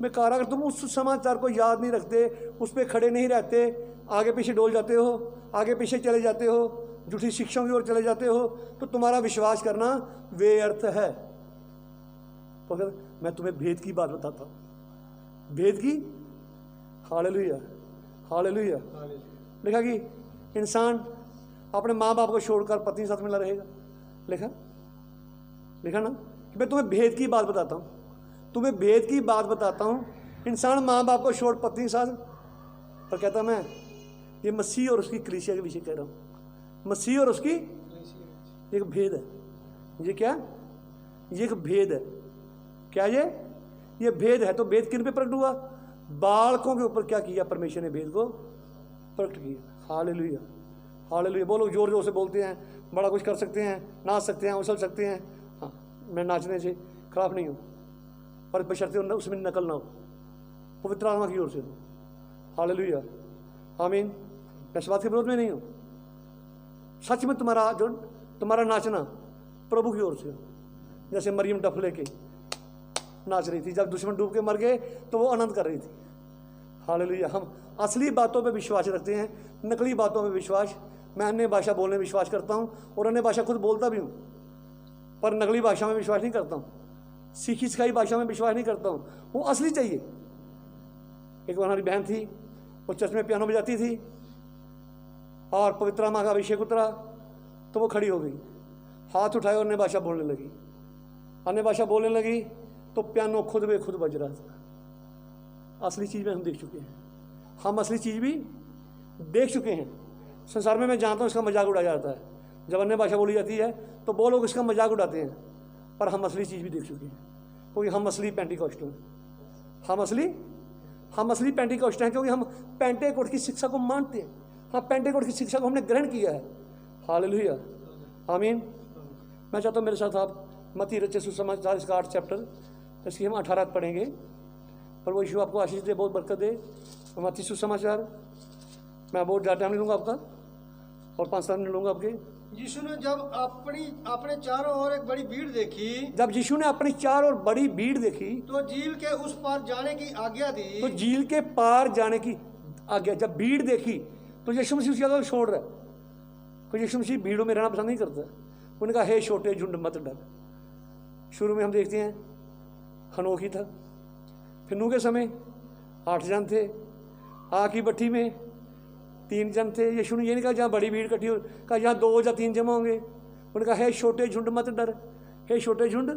बेकार। अगर तुम उस समाचार को याद नहीं रखते, उस पर खड़े नहीं रहते, आगे पीछे डोल जाते हो, आगे पीछे चले जाते हो, झूठी शिक्षाओं की ओर चले जाते हो, तो तुम्हारा विश्वास करना व्यर्थ है। तो अगर मैं तुम्हें भेद की बात बताता हूँ, भेद की, हालेलुया, हालेलुया। लिखा कि इंसान अपने माँ बाप को छोड़कर पत्नी के साथ मिला रहेगा। लिखा ना कि मैं तुम्हें भेद की बात बताता हूँ, तुम्हें भेद की बात बताता हूँ। इंसान माँ बाप को छोड़ पत्नी के साथ, पर कहता मैं ये मसीह और उसकी कलीसिया के विषय कह रहा हूँ। मसीह और उसकी एक भेद है। ये क्या? ये एक भेद है। क्या ये भेद है। तो भेद किन पे प्रकट हुआ? बालकों के ऊपर क्या किया? परमेश्वर ने भेद को प्रकट किया। Hallelujah, hallelujah. बोलो, जोर जोर से बोलते हैं, बड़ा कुछ कर सकते हैं, नाच सकते हैं, उछल सकते हैं। हाँ, मैं नाचने से खराब नहीं हूँ, पर बशर्ते उसमें नकल ना हो, पवित्र आत्मा की ओर से हो। हालेलुया, आमीन। मैं इस बात के विरोध में नहीं हूँ। सच में तुम्हारा नाचना प्रभु की ओर से हो। जैसे मरियम डफ लेके नाच रही थी, जब दुश्मन डूब के मर गए तो वो आनंद कर रही थी। हालेलुया। हम असली बातों पे विश्वास रखते हैं, नकली बातों पे विश्वास। मैं अन्य भाषा बोलने में विश्वास करता हूँ और अन्य भाषा खुद बोलता भी हूँ, पर नकली भाषा में विश्वास नहीं करता हूँ। सीखी सिखाई भाषा में विश्वास नहीं करता हूँ, वो असली चाहिए। एक हमारी बहन थी, वो चर्च में पियानो बजाती थी और पवित्र आत्मा का अभिषेक उतरा तो वो खड़ी हो गई, हाथ उठाए और अन्य भाषा बोलने लगी। अन्य भाषा बोलने लगी तो पियानो खुद में खुद बज रहा था। असली चीज़ में हम देख चुके हैं, हम असली चीज़ भी देख चुके हैं। संसार में मैं जानता हूँ इसका मजाक उड़ाया जाता है, जब अन्य भाषा बोली जाती है तो वो लोग इसका मजाक उड़ाते हैं, पर हम असली चीज़ भी देख चुके हैं, क्योंकि हम असली पेंटिकॉस्ट हैं। हम असली पेंटिकॉस्ट हैं, क्योंकि हम पेंटेकोस्ट की शिक्षा को मानते हैं। हाँ, पेंटेकोस्ट की शिक्षा को हमने ग्रहण किया है। हालेलुया, आमीन। मैं चाहता हूँ मेरे साथ आप मत्ती रचित सुसमाचार इसका 8 चैप्टर इसकी हम 18 पढ़ेंगे। प्रभु यीशु आपको आशीष दे, बहुत बरकत दे। मत्ती सुसमाचार, मैं बहुत ज़्यादा टाइम नहीं लूँगा आपका, और 5-7 मिनट लूँगा आपके। यीशु ने जब अपने चारों ओर एक बड़ी भीड़ देखी, जब यीशु ने अपनी चार और बड़ी भीड़ देखी तो झील के उस पार जाने की आज्ञा दी। तो झील के पार जाने की आज्ञा, जब भीड़ देखी तो यीशु मसीह उसकी जगह छोड़ रहा है। तो यीशु मसीह भीड़ों में रहना पसंद नहीं करता। उन्होंने कहा, हे छोटे झुंड मत डर। शुरू में हम देखते हैं हनोक ही था, फिर नूह के समय 8 जन थे, आग की भट्ठी में 3 जन थे। यीशु ने ये नहीं कहा जहाँ बड़ी भीड़ इकट्ठी हो, कहा जहाँ 2 या 3 जमा होंगे। उन्होंने कहा, हे छोटे झुंड मत डर, हे छोटे झुंड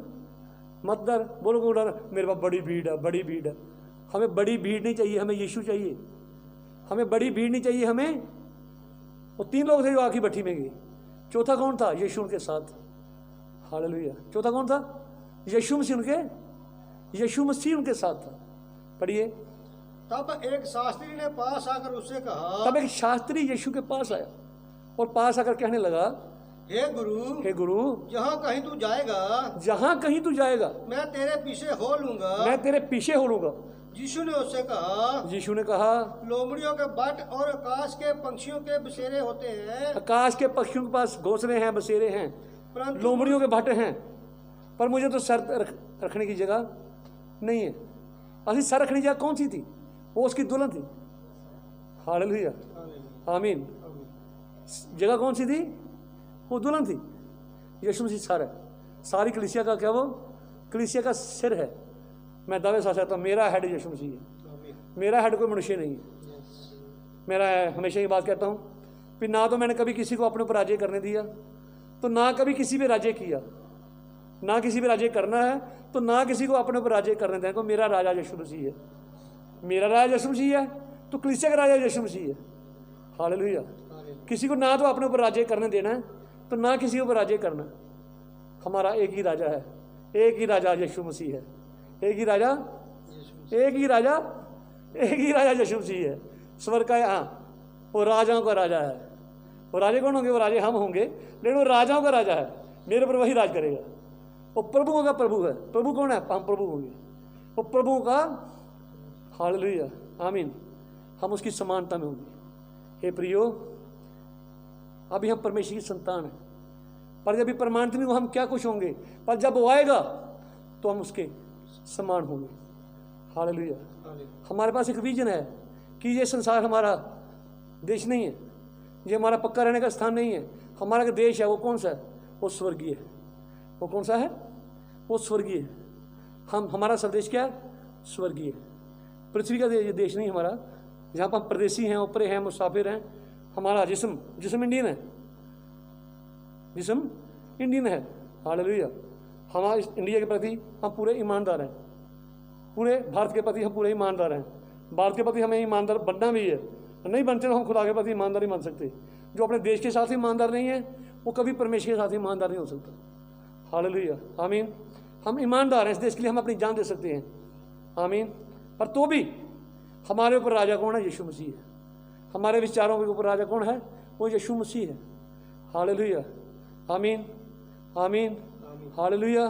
मत डर। बोलो क्यों डर? मेरे पास बड़ी भीड़ है, बड़ी भीड़ है। हमें बड़ी भीड़ नहीं चाहिए, हमें यीशु चाहिए। हमें बड़ी भीड़ नहीं चाहिए हमें। वो 3 लोग थे जो आग की भट्ठी में गए। चौथा कौन था? यीशु उनके साथ। हालेलुया। चौथा कौन था? यीशु मसीह उनके साथ था। पढ़िए। तब एक शास्त्री ने पास आकर उससे कहा, तब एक शास्त्री यीशु के पास आया और पास आकर कहने लगा, हे गुरु, जहाँ कहीं तू जाएगा मैं तेरे पीछे हो लूंगा। यीशु ने उससे कहा, लोमड़ियों के बट और आकाश के पक्षियों के बसेरे होते हैं। आकाश के पक्षियों के पास घोंसले हैं, बसेरे हैं, परंतु लोमड़ियों के भट्ट हैं, पर मुझे तो सर रखने की जगह नहीं है। असली सर रखने की जगह कौन सी थी? वो उसकी दुल्हन थी। हालेलुया, आमीन। जगह कौन सी थी? वो दुल्हन थी। यीशु मसीह सर है। सारी कलीसिया का क्या? वो कलीसिया का सिर है। मैं दावे साथ कहता हूँ, मेरा हेड यीशु मसीह है। मेरा हेड कोई मनुष्य नहीं है। मेरा हमेशा ये बात कहता हूँ कि ना तो मैंने कभी किसी को अपने ऊपर राज्य करने दिया, तो ना कभी किसी पे राज्य किया, ना किसी पे राज्य करना है, तो ना किसी को अपने ऊपर राज्य करने दें। तो मेरा राजा यीशु मसीह है। मेरा राजा यीशु मसीह है, तो कलीसिया का राजा यीशु मसीह है। हालेलुया। किसी को ना तो अपने ऊपर राज्य करने देना है, तो ना किसी के ऊपर राज्य करना। हमारा एक ही राजा है, एक ही राजा यीशु मसीह है। एक ही राजा यीशु मसीह है। स्वर्ग का, हाँ, वो राजाओं का राजा है। वो राजे कौन होंगे? वो राजे हम होंगे, लेकिन वो राजाओं का राजा है। मेरे पर वही राज करेगा। वो प्रभुओं का प्रभु है। प्रभु कौन है? हम प्रभु होंगे। वो प्रभुओं का, हालेलुया, आमीन। हम उसकी समानता में होंगे। हे प्रियो, अभी हम परमेश्वर की संतान हैं, पर जब भी प्रमाणित नहीं हो हम क्या कुछ होंगे, पर जब वो आएगा तो हम उसके समान होंगे। हालेलुया। हमारे पास एक विजन है कि ये संसार हमारा देश नहीं है, ये हमारा पक्का रहने का स्थान नहीं है। हमारा जो देश है वो कौन सा है? वो स्वर्गीय है। वो कौन सा है? वो स्वर्गीय है। हमारा स्वदेश क्या है? स्वर्गीय। पृथ्वी का देश नहीं हमारा, जहाँ पर हम परदेसी हैं, ऊपरे हैं, मुसाफिर हैं। हमारा जिस्म इंडियन है। जिस्म इंडियन है। हालेलुया। हमारा इस इंडिया के प्रति हम पूरे ईमानदार हैं। पूरे भारत के प्रति हम पूरे ईमानदार हैं। भारत के प्रति हमें ईमानदार बनना भी है। नहीं बनते तो हम खुदा के प्रति ईमानदार नहीं बन सकते। जो अपने देश के साथ ईमानदार नहीं है, वो कभी परमेश्वर के साथ ईमानदार नहीं हो सकता। हालेलुया, आमीन। हम ईमानदार हैं, इस देश के लिए हम अपनी जान दे सकते हैं। आमीन। पर तो भी हमारे ऊपर राजा कौन है? यीशु मसीह है। हमारे विचारों के ऊपर राजा कौन है? वो यीशु मसीह है। हालेलुया, आमीन, आमीन, हालेलुया,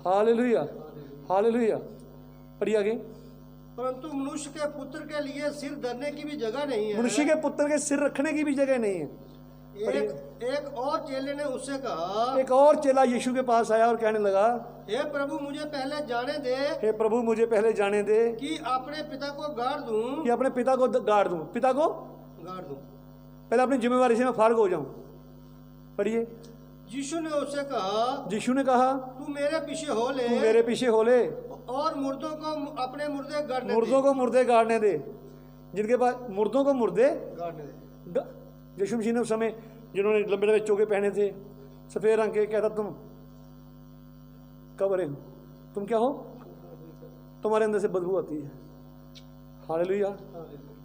हालेलुया, हालेलुया। पढ़िए आगे। परंतु मनुष्य के पुत्र के लिए सिर धरने की भी जगह नहीं है। मनुष्य के पुत्र के सिर रखने की भी जगह नहीं है। एक और चेले ने उससे कहा, एक और चेला यीशु के पास आया और कहने लगा, हे प्रभु मुझे पहले जाने दे, हे प्रभु मुझे पहले जाने दे कि अपने पिता को गाड़ दूं, कि अपने पिता को गाड़ दूं, पिता को गाड़ दूं, पहले अपनी जिम्मेवारी से मैं फारग हो जाऊं। पढ़िए। यीशु ने उससे कहा, यीशु ने कहा, तू मेरे पीछे हो ले, तू मेरे पीछे हो ले, और मुर्दों को अपने मुर्दे गाड़ने दे। मुर्दों को मुर्दे गाड़ने दे। जिनके पास मुर्दों को मुर्दे गाड़ने दे। यीशु मसीह ने उस समय जिन्होंने लंबे लंबे चोगे पहने थे, सफेद रंग के, कहता तुम कब्रें हो, तुम क्या हो? तुम्हारे अंदर से बदबू आती है। हालेलुया।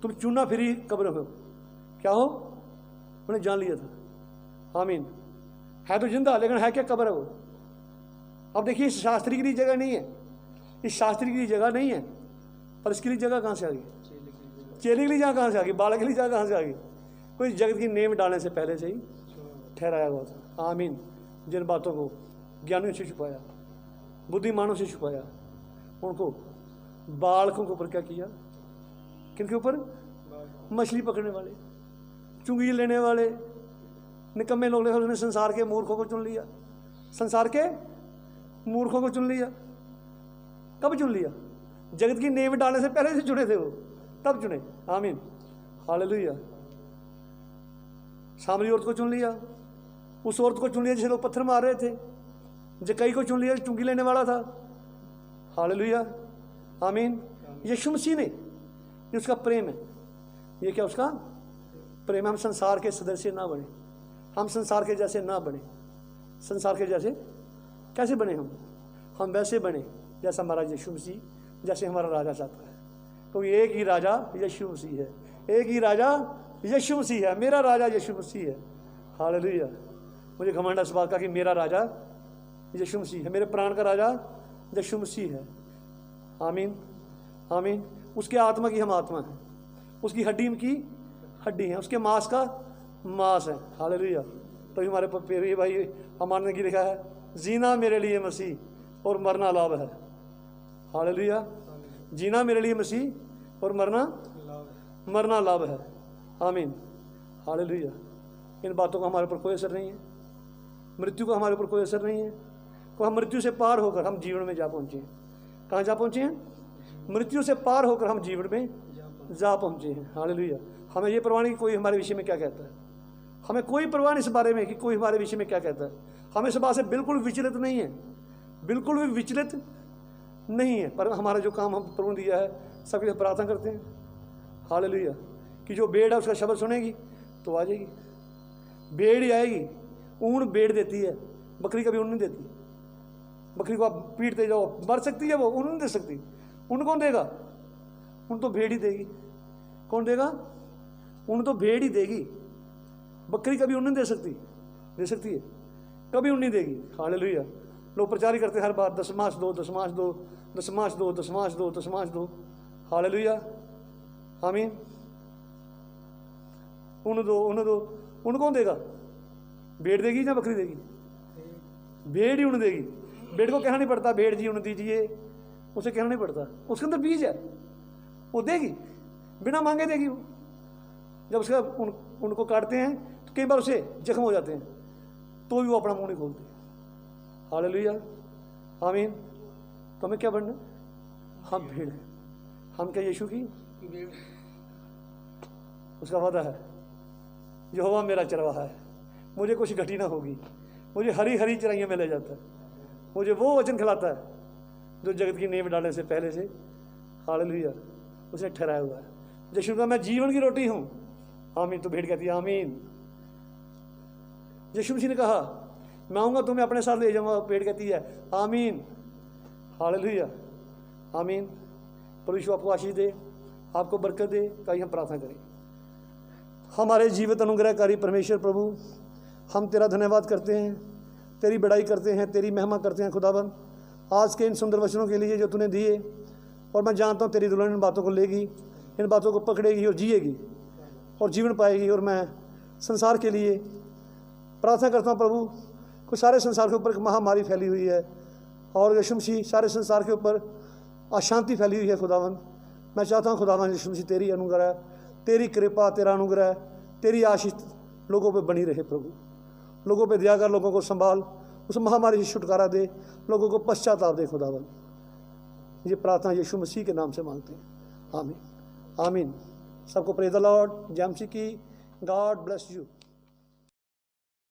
तुम चूना फिरी कब्र हो, क्या हो? उन्हें जान लिया था। आमीन। है तो जिंदा, लेकिन है क्या? कब्र है वो। अब देखिए, इस शास्त्री के लिए जगह नहीं है, इस शास्त्री के लिए जगह नहीं है, पर इसके लिए जगह कहाँ से आ गई? चेले के लिए जगह कहाँ से आ गई? बालक के लिए जगह कहाँ से आ गई? कोई जगत की नेम डालने से पहले से ही ठहराया हुआ था। आमीन। जिन बातों को ज्ञानियों से छुपाया, बुद्धिमानों से छुपाया, उनको बालकों के ऊपर क्या किया? किनके ऊपर? मछली पकड़ने वाले, चुंगी लेने वाले, निकम्मे लोग। उसने संसार के मूर्खों को चुन लिया, संसार के मूर्खों को चुन लिया। कब चुन लिया? जगत की नींव डालने से पहले से चुने थे वो, तब चुने। आमीन, हालेलुया। सामरी औरत को चुन लिया, उस औरत को चुन लिया जिसे लोग पत्थर मार रहे थे। जक्कई को चुन लिया, चुंगी लेने वाला था। हालेलुया, आमीन। यीशु मसीह ने, ये उसका प्रेम है। ये क्या उसका प्रेम? हम संसार के सदस्य ना बने, हम संसार के जैसे ना बने। संसार के जैसे कैसे बने? हम वैसे बने जैसा हमारा यीशु मसीह, जैसे हमारा राजा चाहता है। तो एक ही राजा यीशु मसीह है, एक ही राजा यीशु मसीह है। मेरा राजा यीशु मसीह है। हालेलुया। मुझे घमंड इस बात का कि मेरा राजा यीशु मसीह है, मेरे प्राण का राजा यीशु मसीह है। आमीन, आमीन। उसके आत्मा की हम आत्मा है, उसकी हड्डी की हड्डी है, उसके मांस का मांस है। हालेलुया। तो हमारे प्यारे भाई अमान ने की लिखा है, जीना मेरे लिए मसीह और मरना लाभ है। हालेलुया। जीना मेरे लिए मसीह और मरना लाभ है। आमीन, हालेलुया। इन बातों का हमारे ऊपर कोई असर नहीं है, मृत्यु का हमारे ऊपर कोई असर नहीं है। तो हम मृत्यु से पार होकर हम जीवन में जा पहुँचे हैं। कहाँ जा पहुँचे हैं? मृत्यु से पार होकर हम जीवन में जा पहुँचे हैं। हालेलुया। हमें ये परवाह नहीं कि कोई हमारे विषय में क्या कहता है, हमें कोई परवाह नहीं इस बारे में कि कोई हमारे विषय में क्या कहता है। हम इस बात से बिल्कुल विचलित नहीं है, बिल्कुल भी विचलित नहीं है। पर हमारा जो काम हम प्रभु ने दिया है, सबके लिए प्रार्थना करते हैं। हालेलुया। कि जो भेड़ है उसका शब्द सुनेगी तो आ जाएगी। भेड़ ही आएगी। ऊन भेड़ देती है, बकरी कभी ऊन नहीं देती। बकरी को आप पीटते जाओ, मर सकती है वो, ऊन नहीं दे सकती। ऊन कौन देगा? ऊन तो भेड़ ही देगी। कौन देगा? ऊन तो भेड़ ही देगी। बकरी कभी ऊन नहीं दे सकती, दे सकती है? कभी ऊन नहीं देगी। हालेलुया। लोग प्रचार ही करते हर बार, दशमांश दो, दशमांश दो, दशमांश दो, दशमांश दो, दशमांश दो। हालेलुया, आमीन। ऊन दो, ऊन दो। ऊन कौन देगा? भेड़ देगी या बकरी देगी? भेड़ ही ऊन देगी। भेड़ को कहना नहीं पड़ता भेड़ जी ऊन दीजिए, उसे कहना नहीं पड़ता, उसके अंदर बीज है, वो देगी, बिना मांगे देगी वो। जब उसका उनको काटते हैं तो कई बार उसे जख्म हो जाते हैं, तो भी वो अपना मुंह नहीं खोलते। हालेलुया, आमीन। तो हमें क्या बनना? हम भेड़ हैं। हम क्या यीशु की भेड़? उसका वादा है, यहोवा मेरा चरवाहा है, मुझे कुछ घटी ना होगी, मुझे हरी हरी चराइयाँ में ले जाता है, मुझे वो वचन खिलाता है जो जगत की नींव डालने से पहले से, हालेलुया, उसने ठहराया हुआ है। यीशु का मैं जीवन की रोटी हूँ। आमीन। तो भेड़ कहती है आमीन। यीशु मसीह ने कहा मैं आऊँगा तुम्हें अपने साथ ले जाऊँगा। भेड़ कहती है आमीन। हालेलुया, आमीन। परमेश्वर आपको आशीष दे, आपको बरकत दे। ताकि हम प्रार्थना करें। हमारे जीवित अनुग्रहकारी परमेश्वर प्रभु, हम तेरा धन्यवाद करते हैं, तेरी बड़ाई करते हैं, तेरी महिमा करते हैं खुदाबंद, आज के इन सुंदर वचनों के लिए जो तूने दिए। और मैं जानता हूँ तेरी दुल्हन इन बातों को लेगी, इन बातों को पकड़ेगी और जिएगी और जीवन पाएगी। और मैं संसार के लिए प्रार्थना करता हूँ प्रभु, कुछ सारे संसार के ऊपर एक महामारी फैली हुई है और यीशु मसीह सारे संसार के ऊपर अशांति फैली हुई है खुदावंद। मैं चाहता हूँ खुदावंद यीशु मसीह तेरी अनुग्रह, तेरी कृपा, तेरा अनुग्रह, तेरी आशीष लोगों पे बनी रहे प्रभु। लोगों पे दया कर, लोगों को संभाल, उस महामारी से छुटकारा दे, लोगों को पश्चाताप दे खुदावंद। ये प्रार्थना यीशु मसीह के नाम से मांगते हैं, आमीन, आमीन। सबको प्रेज़ द लॉर्ड। जय मसीह की। God bless you.